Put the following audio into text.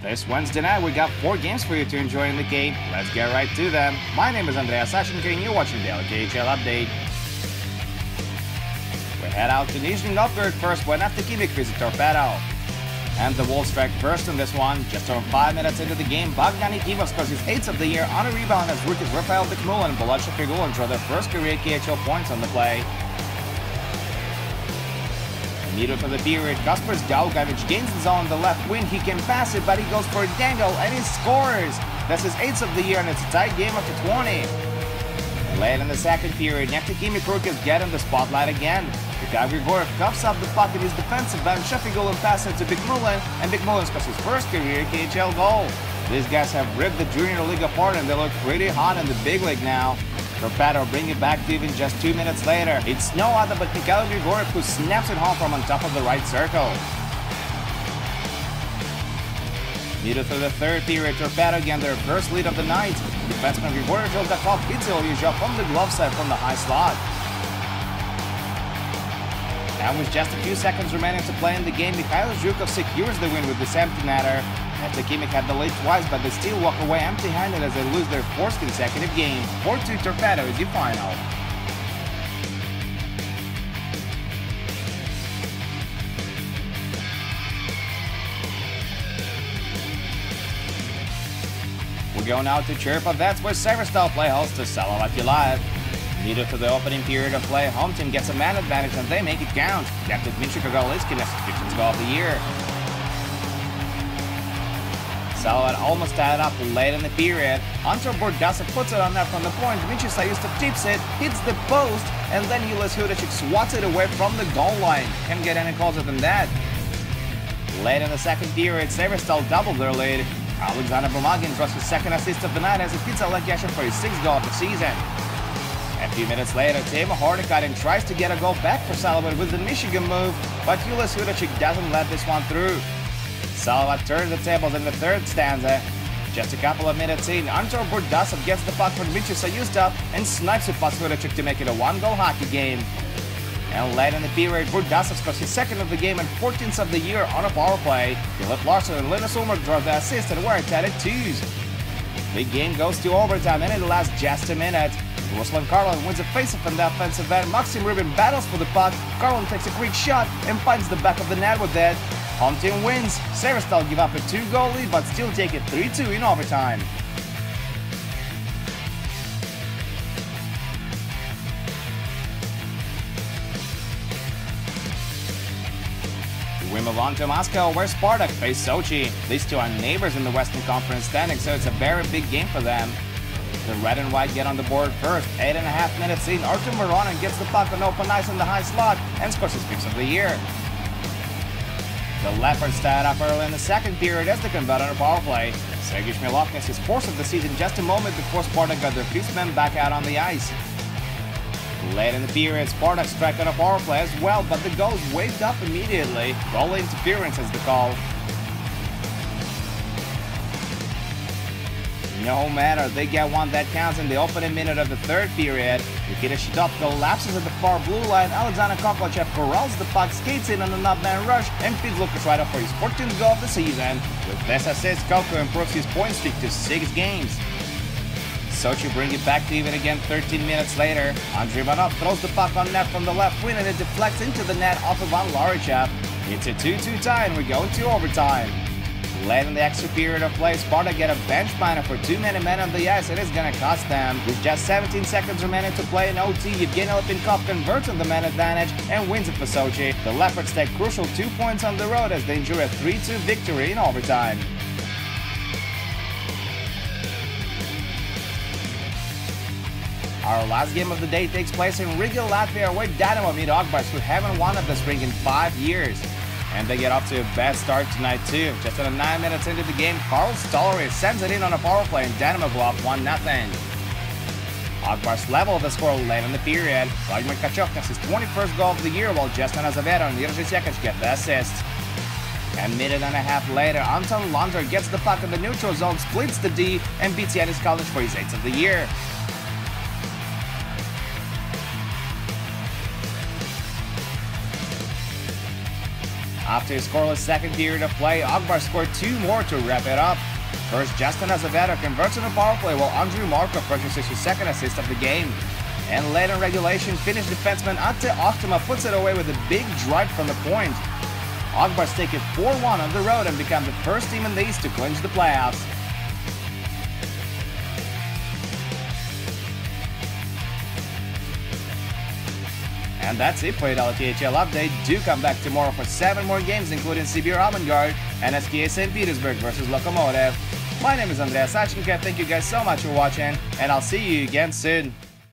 This Wednesday night, we got 4 games for you to enjoy in the Cape. Let's get right to them. My name is Andreas Sashenko and you're watching Daily KHL Update. We head out to Nizhny Novgorod first when Neftekhimik visit Torpedo. And the Wolves strike first in this one. Just over 5 minutes into the game, Bogdan Yakimov scores his 8th of the year on a rebound as rookies Rafael Dekmul and Bolot Shafigulin draw their first career KHL points on the play. Middle of the period, Kaspars Gaugavic gains the zone on the left wing. He can pass it, but he goes for a dangle and he scores! That's his 8th of the year and it's a tight game after 20. Late in the second period, Neftekhimik rookies get in the spotlight again. Mikhail Grigoriev cuffs up the puck in his defensive end, Shafigulin passes it to Bekmulin, and Bekmulin scores his first career KHL goal. These guys have ripped the junior league apart and they look pretty hot in the big league now. Torpedo bring it back to even just 2 minutes later. It's no other but Mikhail Grigoriev who snaps it home from on top of the right circle. Middle through the third period, Torpedo again their first lead of the night. Defenseman Grigoriev drills that off Pitzel from the glove side from the high slot. And with just a few seconds remaining to play in the game, Mikhail Zhukov secures the win with this empty netter. Neftekhimik had the lead twice, but they still walk away empty-handed as they lose their 4th consecutive game. 4-2 Torpedo is the final. We go now to Chirpa, that's where Severstal play host to Salovati Live. Middle to the opening period of play, home team gets a man advantage and they make it count. Captain Dmitry Kogolitsky next to goal of the year. Salovat almost tied up late in the period. Anton Bordasov puts it on net from the point. Dmitry Sayustov tips it, hits the post, and then Julius Hudacek swats it away from the goal line. Can't get any closer than that. Late in the second period, Severstal doubled their lead. Alexander Bumagin draws his second assist of the night as he beats Oleg Yashin for his 6th goal of the season. A few minutes later, Timo Hornikainen tries to get a goal back for Salovat with the Michigan move, but Julius Hudacek doesn't let this one through. Salovat turns the tables in the third stanza. Just a couple of minutes in, Anton Bordasov gets the puck from Dmitry Sayustov and snipes it past Hudacek to make it a 1-goal hockey game. And late in the period, Bordasov scores his 2nd of the game and 14th of the year on a power play. Philip Larsson and Linus Ulmer draw the assist and we're tied at 2s. The game goes to overtime and it lasts just a minute. Ruslan Karlin wins a faceoff in the offensive end. Maxim Rubin battles for the puck. Karlin takes a quick shot and finds the back of the net with it. Home team wins. Severstal give up a 2-goal lead but still take it 3-2 in overtime. We move on to Moscow where Spartak face Sochi. These two are neighbors in the Western Conference standing, so it's a very big game for them. The red and white get on the board first. 8.5 minutes in, Artem Voronin gets the puck on open ice in the high slot and scores his 5th of the year. The Leopards tied up early in the second period as they convert on a power play. Sergei Shmilov gets his 4th of the season just a moment before Spartak got their 5th man back out on the ice. Late in the period, Spartak strike on a power play as well, but the goal is waved up immediately. Goal interference is the call. No matter, they get one that counts in the opening minute of the third period. Nikita Shidov collapses at the far blue line. Alexander Koklachev corrals the puck, skates in on a nut-man rush, and feeds Lucas Ryder for his 14th goal of the season. With this assist, Koko improves his point streak to 6 games. Sochi bring it back to even again 13 minutes later. Andrei Ivanov throws the puck on net from the left wing and it deflects into the net off of Ivan Larichev. It's a 2-2 tie and we go into overtime. Late in the extra period of play, Sparta get a bench minor for 2 men on the ice and it's gonna cost them. With just 17 seconds remaining to play in OT, Evgeny Lepinkov converts on the man advantage and wins it for Sochi. The Leopards take crucial 2 points on the road as they enjoy a 3-2 victory in overtime. Our last game of the day takes place in Riga, Latvia, where Dynamo meet Akbars, who haven't won at this rink in 5 years. And they get off to a bad start tonight too. Just under 9 minutes into the game, Karl Stollery sends it in on a power play and Dynamo go up 1-0. Akbars level the score late in the period. Vladimir Kachuk gets his 21st goal of the year while Justin Azevedo and Jerzy Sekic get the assist. A minute and a half later, Anton Lander gets the puck in the neutral zone, splits the D, and beats Yanis Kalinic for his 8th of the year. After a scoreless second period of play, Akbar scored 2 more to wrap it up. First, Justin Azevedo converts on a power play while Andrew Markov purchases his second assist of the game. And late in regulation, Finnish defenseman Atte Ahtama puts it away with a big drive from the point. Akbars take it 4-1 on the road and become the first team in the East to clinch the playoffs. And that's it for your KHL update. Do come back tomorrow for 7 more games, including Sibir Avangard and SKA St. Petersburg versus Lokomotiv. My name is Andreas Sachenka. Thank you guys so much for watching, and I'll see you again soon.